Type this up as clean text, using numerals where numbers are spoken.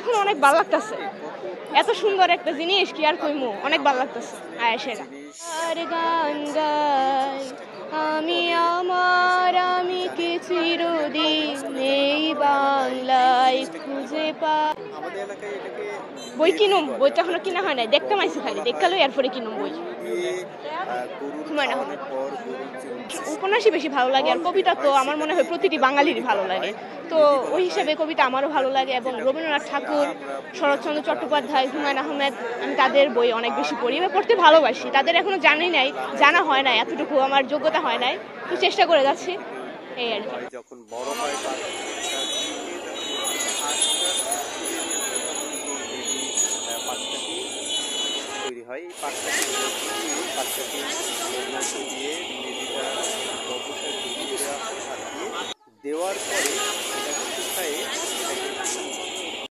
এখন অনেক ভালো লাগতেছে, এত সুন্দর একটা জিনিস কি আর কইমু, অনেক ভালো লাগতেছে। আয়েশেরা আর গান গাই আমি আমার, আমি কি চিরদিন এই বাংলায় খুঁজে পাই। বই কিনুম, বইটা এখনো কিনা হয় নাই, দেখতে মাইছি খালি, দেখালো এরপরে কিনুম বই। হুমায়ুন আহমেদ উপন্যাসই বেশি ভালো লাগে, আর কবিতা তো আমার মনে হয় প্রতিটি বাঙালিরই ভালো লাগে, তো ওই হিসেবে কবিতা আমারও ভালো লাগে। এবং রবীন্দ্রনাথ ঠাকুর, শরৎচন্দ্র চট্টোপাধ্যায়, হুমায়ুন আহমেদ, আমি তাদের বই অনেক বেশি পড়ি বা পড়তে ভালোবাসি। তাদের এখনো জানা হয় নাই, এতটুকু আমার যোগ্যতা হয় নাই, তো চেষ্টা করে যাচ্ছি এই আর কি।